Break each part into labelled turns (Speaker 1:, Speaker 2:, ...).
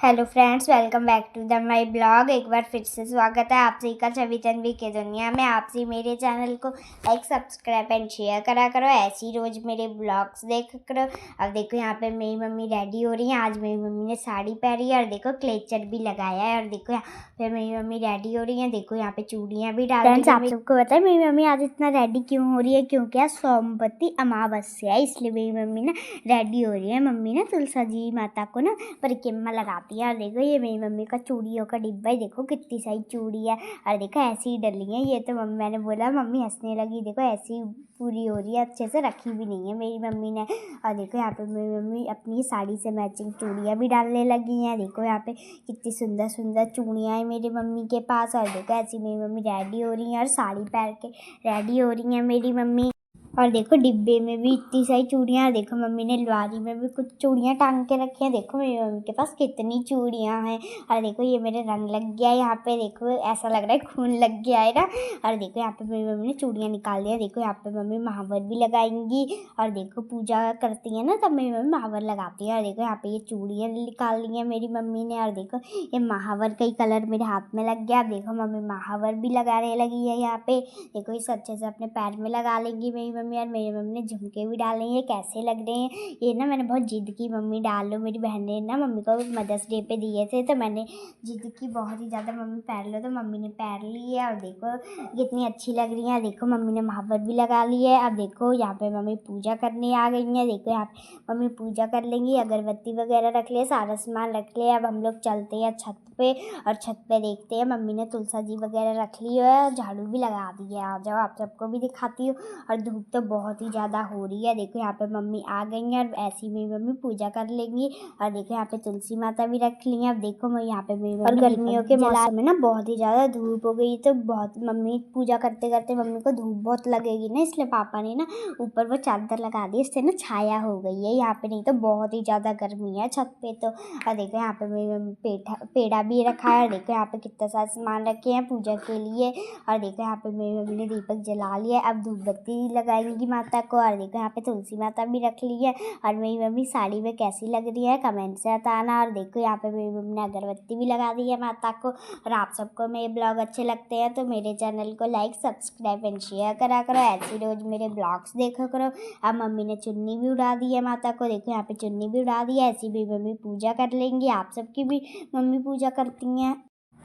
Speaker 1: Hello friends, welcome back to the my blog. एक बार फिर से स्वागत है आप सभी का छवि तन्वी के दुनिया में। आप सभी मेरे चैनल को लाइक, सब्सक्राइब एंड शेयर करा करो। ऐसे ही रोज़ मेरे ब्लॉग्स देख करो। अब देखो यहाँ पे मेरी मम्मी रेडी हो रही है। आज मेरी मम्मी ने साड़ी पहनी है और देखो क्लेचर भी लगाया है। और देखो यहाँ पे मेरी मम्मी रेडी हो रही है। देखो यहाँ पे चूड़ियाँ भी डाल रही है। आप सबको पता है मेरी मम्मी आज इतना रेडी क्यों हो रही है? क्योंकि आज सोमवती अमावस्या है, इसलिए मेरी मम्मी ना रेडी हो रही है। मम्मी ना तुलसा जी माता को ना परिक्रमा लगाती है। और देखो ये मेरी मम्मी का चूड़ियों का डिब्बा है। देखो कितनी सारी चूड़ी है और देखो ऐसी ही डली है। ये तो मम्मी, मैंने बोला मम्मी हंसने लगी। देखो ऐसी पूरी हो रही है, अच्छे से रखी भी नहीं है मेरी मम्मी ने। और देखो यहाँ पे मेरी मम्मी अपनी साड़ी से मैचिंग चूड़ियाँ भी डालने लगी हैं। देखो यहाँ पे कितनी सुंदर सुंदर चूड़ियाँ हैं मेरी मम्मी के पास। और देखो ऐसी मेरी मम्मी रेडी हो रही हैं और साड़ी पहन के रेडी हो रही हैं मेरी मम्मी। और देखो डिब्बे में भी इतनी सारी चूड़ियाँ। देखो मम्मी ने अलमारी में भी कुछ चूड़ियाँ टांग के रखी हैं। देखो मेरी मम्मी के पास कितनी चूड़ियाँ हैं। और देखो ये मेरे रंग लग गया है यहाँ पे। देखो ऐसा लग रहा है खून लग गया है ना। और देखो यहाँ पे मेरी मम्मी ने चूड़ियाँ निकाल दिया। देखो यहाँ पे मम्मी महावर भी लगाएंगी। और देखो पूजा करती है ना, तब मेरी मम्मी महावर लगाती है। और देखो यहाँ पे ये चूड़ियाँ निकाल ली हैं मेरी मम्मी ने। और देखो ये महावर का ही कलर मेरे हाथ में लग गया। देखो मम्मी महावर भी लगाने लगी है यहाँ पे। देखो इसे अच्छे से अपने पैर में लगा लेंगी मेरी मम्मी। और मेरी मम्मी ने झुमके भी डाले हैं। ये कैसे लग रहे हैं? ये ना मैंने बहुत जिद की, मम्मी डाल लो। मेरी बहन ने ना मम्मी को मदर्स डे पे दिए थे, तो मैंने जिद की बहुत ही ज़्यादा, मम्मी पहन लो, तो मम्मी ने पहन ली है। और देखो कितनी अच्छी लग रही है। देखो मम्मी ने महावर भी लगा ली है। अब देखो यहाँ पे मम्मी पूजा करने आ गई हैं। देखो यहाँ पे मम्मी पूजा कर लेंगी, अगरबत्ती वगैरह रख ले, सारा सामान रख ले। अब हम लोग चलते हैं छत पे और छत पे देखते हैं। मम्मी ने तुलसा जी वगैरह रख ली है और झाड़ू भी लगा दी है। आ जाओ आप सबको भी दिखाती हूँ। और धूप तो बहुत ही ज़्यादा हो रही है। देखो यहाँ पे मम्मी आ गई हैं और ऐसी मेरी मम्मी पूजा कर लेंगी। और देखो यहाँ पे तुलसी माता भी रख ली है। अब देखो मैं यहाँ पे मेरी और गर्मियों के मौसम में ना बहुत ही ज़्यादा धूप हो गई, तो बहुत मम्मी पूजा करते करते मम्मी को धूप बहुत लगेगी ना, इसलिए पापा ने ना ऊपर वो चादर लगा दी, इससे ना छाया हो गई है यहाँ पे। नहीं तो बहुत ही ज़्यादा गर्मी है छत पे तो। और देखो यहाँ पे मेरी मम्मी पेड़ा भी रखा है। और देखो यहाँ पे कितना सारा सामान रखे हैं पूजा के लिए। और देखो यहाँ पे मेरी मम्मी ने दीपक जला लिया। अब धूप बत्ती लगाएंगी माता को। और देखो यहाँ पे तुलसी माता भी रख ली है। और मेरी मम्मी साड़ी में कैसी लग रही है कमेंट से बताना। और देखो यहाँ पे मेरी मम्मी ने अगरबत्ती भी लगा दी है माता को। और आप सबको मेरे ब्लॉग अच्छे लगते हैं तो मेरे चैनल को लाइक, सब्सक्राइब एंड शेयर करा करो। ऐसे रोज मेरे ब्लॉग्स देखा करो। अब मम्मी ने चुन्नी भी उड़ा दी है माता को। देखो यहाँ पे चुन्नी भी उड़ा दी है। ऐसी भी मम्मी पूजा कर लेंगी। आप सबकी भी मम्मी पूजा करती हैं।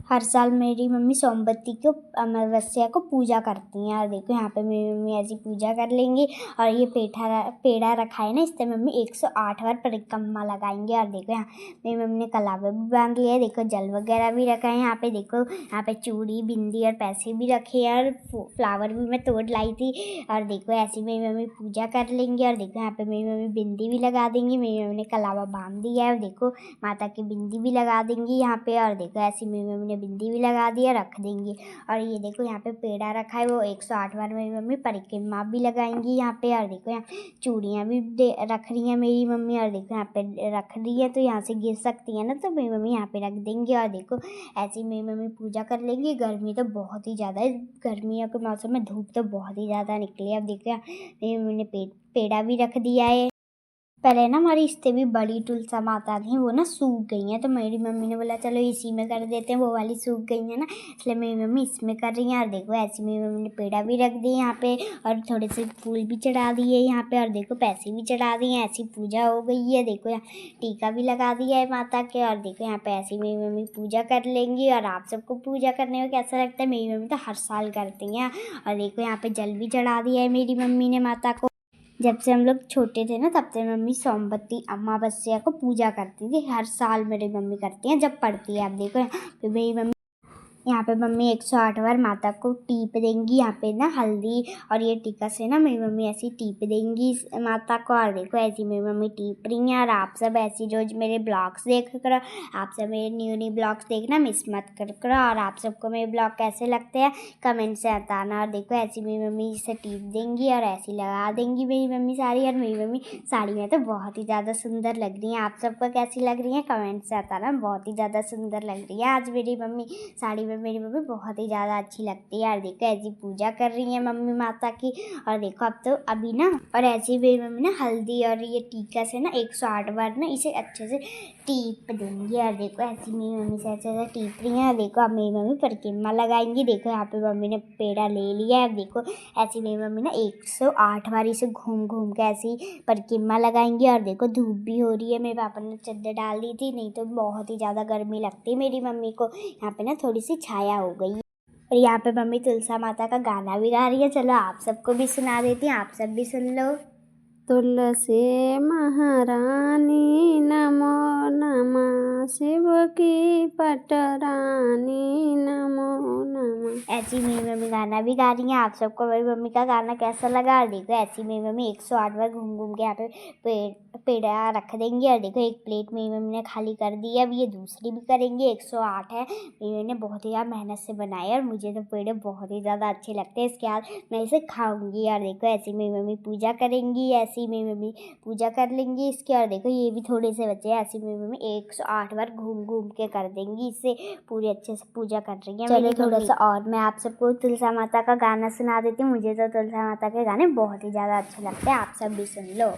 Speaker 1: हर साल मेरी मम्मी सोमवती को अमावस्या को पूजा करती हैं। और देखो यहाँ पे मेरी मम्मी ऐसी पूजा कर लेंगी। और ये पेड़ा रखा है ना, इससे मम्मी 108 बार परिक्रमा लगाएंगे। और देखो यहाँ मेरी मम्मी ने कलावा भी बांध लिया है। देखो जल वगैरह भी रखा है यहाँ पे। देखो यहाँ पे चूड़ी, बिंदी और पैसे भी रखे हैं। और फ्लावर भी मैं तोड़ लाई थी। और देखो ऐसी मेरी मम्मी पूजा कर लेंगी। और देखो यहाँ पे मेरी मम्मी बिंदी भी लगा देंगी। मेरी मम्मी ने कलावा बांध दिया है। और देखो माता की बिंदी भी लगा देंगी यहाँ पे। और देखो ऐसी मेरी मम्मी बिंदी भी लगा दिया, रख देंगी। और ये देखो यहाँ पे पेड़ा रखा है, वो 108 बार मेरी मम्मी परिक्रमा भी लगाएंगी यहाँ पे। और देखो यहाँ चूड़ियाँ भी रख रही हैं मेरी मम्मी। और देखो यहाँ पे रख रही है तो यहाँ से गिर सकती है ना, तो मेरी मम्मी यहाँ पे रख देंगी। और देखो ऐसी मेरी मम्मी पूजा कर लेंगी। गर्मी तो बहुत ही ज़्यादा है, गर्मियों के मौसम में धूप तो बहुत ही ज़्यादा निकली है। अब देखो मेरी मम्मी ने पेड़ा भी रख दिया है। पहले ना हमारी इससे भी बड़ी तुलसा माता थी, वो ना सूख गई हैं, तो मेरी मम्मी ने बोला चलो इसी में कर देते हैं, वो वाली सूख गई है ना, इसलिए मेरी मम्मी इसमें कर रही है। और देखो ऐसी मेरी मम्मी ने पेड़ा भी रख दी यहाँ पे। और थोड़े से फूल भी चढ़ा दिए यहाँ पे। और देखो पैसे भी चढ़ा दिए। ऐसी पूजा हो गई है। देखो यहाँ टीका भी लगा दिया है माता के। और देखो यहाँ पे ऐसी मेरी मम्मी पूजा कर लेंगी। और आप सबको पूजा करने में कैसा लगता है? मेरी मम्मी तो हर साल करती हैं। और देखो यहाँ पे जल भी चढ़ा दिया है मेरी मम्मी ने माता को। जब से हम लोग छोटे थे ना, तब से मम्मी सोमवती अमावस्या को पूजा करती थी। हर साल मेरी मम्मी करती हैं जब पढ़ती है। अब देखो फिर मेरी मम्मी यहाँ पे मम्मी 108 बार माता को टीप देंगी यहाँ पे ना हल्दी और ये टीका से ना मेरी मम्मी ऐसी टीप देंगी माता को। और देखो ऐसी मेरी मम्मी टीप रही हैं। और आप सब ऐसी रोज मेरे ब्लॉग्स देख करो। आप सब मेरे न्यू ब्लॉग्स देखना मिस मत कर करो। और आप सबको मेरे ब्लॉग कैसे लगते हैं कमेंट से बताना। और देखो ऐसी मेरी मम्मी इसे टीप देंगी और ऐसी लगा देंगी मेरी मम्मी साड़ी। और मेरी मम्मी साड़ी में तो बहुत ही ज़्यादा सुंदर लग रही है। आप सबको कैसी लग रही है कमेंट से बताना। बहुत ही ज़्यादा सुंदर लग रही है आज मेरी मम्मी साड़ी में। मेरी मम्मी बहुत ही ज़्यादा अच्छी लगती है। और देखो ऐसी पूजा कर रही है मम्मी माता की। और देखो अब तो अभी ना, और ऐसी मेरी मम्मी ना हल्दी और ये टीका से ना 108 बार ना इसे अच्छे से टीप देंगी। और देखो ऐसी मेरी मम्मी से ऐसा टीप रही है। और देखो अब मेरी मम्मी परिक्रमा लगाएंगी। देखो यहाँ पे मम्मी ने पेड़ा ले लिया है। अब देखो ऐसी मेरी मम्मी ना 108 बार इसे घूम घूम के ऐसी परिक्रमा लगाएंगी। और देखो धूप भी हो रही है, मेरे पापा ने चद्दर डाल दी थी, नहीं तो बहुत ही ज़्यादा गर्मी लगती है मेरी मम्मी को। यहाँ पे ना थोड़ी सी छाया हो गई। और यहाँ पे मम्मी तुलसा माता का गाना भी गा रही है। चलो आप सबको भी सुना देती हैं, आप सब भी सुन लो।
Speaker 2: तुलसी महारानी नमो नमः, शिव की पटरानी नमो नमः।
Speaker 1: ऐसी मेरी मम्मी गाना भी गा रही हैं। आप सबको मेरी मम्मी का गाना कैसा लगा? और देखो ऐसी मेरी मम्मी 108 बार घूम घूम के यहाँ पे पेड़ा रख देंगी। और देखो एक प्लेट मेरी मम्मी ने खाली कर दी है। अब ये दूसरी भी करेंगी। 108 है, मेरी मम्मी ने बहुत ही यार मेहनत से बनाए और मुझे तो पेड़े बहुत ही ज़्यादा अच्छे लगते हैं। इसके बाद मैं इसे खाऊंगी। और देखो ऐसी मेरी मम्मी पूजा करेंगी। ऐसी मेरी मम्मी पूजा कर लेंगी इसके। और देखो ये भी थोड़े से बच्चे हैं। ऐसी मेरी मम्मी 108 बार घूम घूम के कर देंगी। इससे पूरी अच्छे से पूजा कर रही है। चलिए थोड़ा सा और मैं आप सबको तुलसा माता का गाना सुना देती हूँ। मुझे तो तुलसा माता के गाने बहुत ही ज़्यादा अच्छे लगते हैं, आप सब भी सुन लो।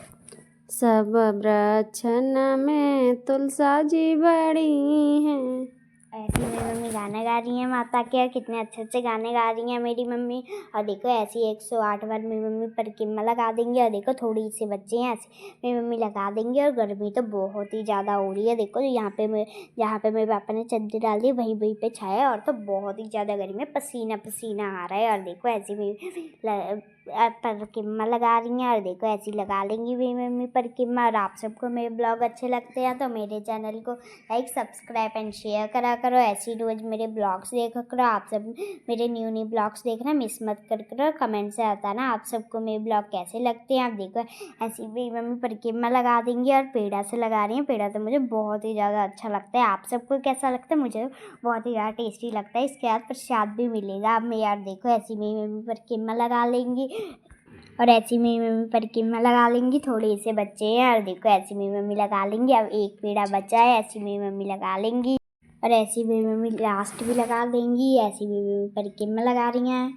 Speaker 2: सब वृक्षन में तुलसा जी बड़ी हैं।
Speaker 1: ऐसी मेरी मम्मी गाना गा रही हैं माता के। और कितने अच्छे अच्छे गाने गा रही हैं मेरी मम्मी। और देखो ऐसी 108 बार मेरी मम्मी परिक्रमा लगा देंगी। और देखो थोड़ी से बच्चे हैं, ऐसे मेरी मम्मी लगा देंगी। और गर्मी तो बहुत ही ज़्यादा हो रही है। देखो यहाँ पे जहाँ पे मेरे पापा ने चद्दर डाल दी वहीं वहीं पे छाया। और तो बहुत ही ज़्यादा गर्मी है, पसीना पसीना आ रहा है। और देखो ऐसी मेरी परिक्रमा लगा रही हैं। और देखो ऐसी लगा लेंगी मेरी मम्मी परिक्रमा। और आप सबको मेरे ब्लॉग अच्छे लगते हैं तो मेरे चैनल को लाइक सब्सक्राइब एंड शेयर करा करो। ऐसी रोज़ मेरे ब्लॉग्स देखा करो। आप सब मेरे न्यू ब्लॉग्स देखना मिस मत कर करो। कमेंट से बताना आप सबको मेरे ब्लॉग कैसे लगते हैं। आप देखो ऐसी मेरी मम्मी परिक्रमा लगा देंगी और पेड़ा से लगा रही हैं। पेड़ा तो मुझे बहुत ही ज़्यादा अच्छा लगता है, आप सबको कैसा लगता है? मुझे बहुत ही ज़्यादा टेस्टी लगता है। इसके बाद प्रसाद भी मिलेगा। अब मैं यार देखो ऐसी मेरी मम्मी परिक्रमा लगा लेंगी। और ऐसी मेरी मम्मी परिक्रमा लगा लेंगी। थोड़े से बच्चे हैं। और देखो ऐसी मेरी मम्मी लगा लेंगी। अब एक पेड़ा बचा है, ऐसी मेरी मम्मी लगा लेंगी। और ऐसी मेरी मम्मी लास्ट भी लगा देंगी। ऐसी मेरी मम्मी परिक्रमा लगा रही हैं।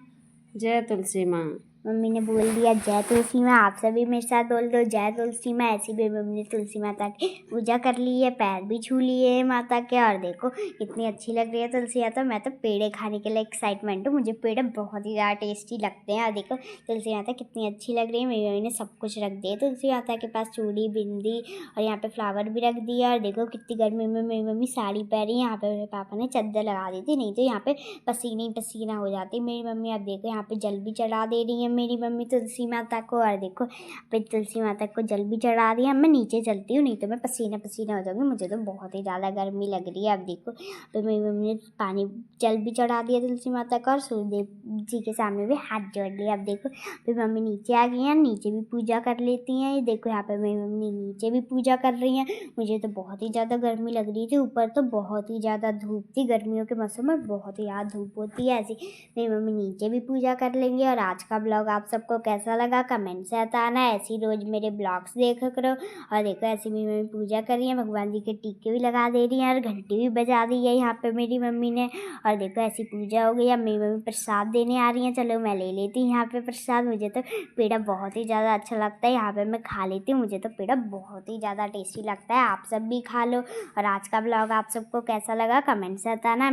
Speaker 2: जय तुलसी माँ।
Speaker 1: मम्मी ने बोल दिया जय तुलसी माँ, आप सभी मेरे साथ बोल दो जय तुलसी माँ। ऐसी मेरी मम्मी ने तुलसी माता की पूजा कर ली है, पैर भी छू लिए हैं माता के। और देखो कितनी अच्छी लग रही है तुलसी माता। मैं तो पेड़े खाने के लिए एक्साइटमेंट हूँ, मुझे पेड़े बहुत ही ज़्यादा टेस्टी लगते हैं। और देखो तुलसी माता कितनी अच्छी लग रही है। मेरी मम्मी ने सब कुछ रख दिया तुलसी माता के पास, चूड़ी बिंदी और यहाँ पे फ्लावर भी रख दिया। और देखो कितनी गर्मी में मेरी मम्मी साड़ी पहनी। यहाँ पे मेरे पापा ने चद्दर लगा दी थी, नहीं तो यहाँ पे पसीना ही पसीना हो जाती मेरी मम्मी। अब देखो यहाँ पे जल भी चढ़ा दे रही है मेरी मम्मी तुलसी माता को। और देखो पे तुलसी माता को जल भी चढ़ा दिया। मैं नीचे चलती हूँ, नहीं तो मैं पसीना पसीना हो जाऊँगी, मुझे तो बहुत ही ज़्यादा गर्मी लग रही है। अब देखो तो मेरी मम्मी ने पानी जल भी चढ़ा दिया तुलसी माता का। और सूर्यदेव जी के सामने भी हाथ जोड़ लिया। अब देखो फिर मम्मी नीचे आ गई हैं, नीचे भी पूजा कर लेती हैं। ये देखो यहाँ पे मेरी मम्मी नीचे भी पूजा कर रही हैं। मुझे तो बहुत ही ज़्यादा गर्मी लग रही थी, ऊपर तो बहुत ही ज़्यादा धूप थी। गर्मियों के मौसम में बहुत ही ज़्यादा धूप होती है। ऐसी मेरी मम्मी नीचे भी पूजा कर लेंगी। और आज का ब्लॉग आप सबको कैसा लगा कमेंट से बताना। ऐसी रोज़ मेरे ब्लॉग्स देखा करो। और देखो ऐसी मेरी मम्मी पूजा कर रही है, भगवान जी के टीके भी लगा दे रही हैं और घंटी भी बजा दी है यहाँ पे मेरी मम्मी ने। और देखो ऐसी पूजा हो गई। अब मेरी मम्मी प्रसाद देने आ रही हैं, चलो मैं ले लेती हूँ यहाँ पे प्रसाद। मुझे तो पेड़ा बहुत ही ज़्यादा अच्छा लगता है, यहाँ पे मैं खा लेती हूँ। मुझे तो पेड़ा बहुत ही ज़्यादा टेस्टी लगता है, आप सब भी खा लो। और आज का ब्लॉग आप सबको कैसा लगा कमेंट से बताना।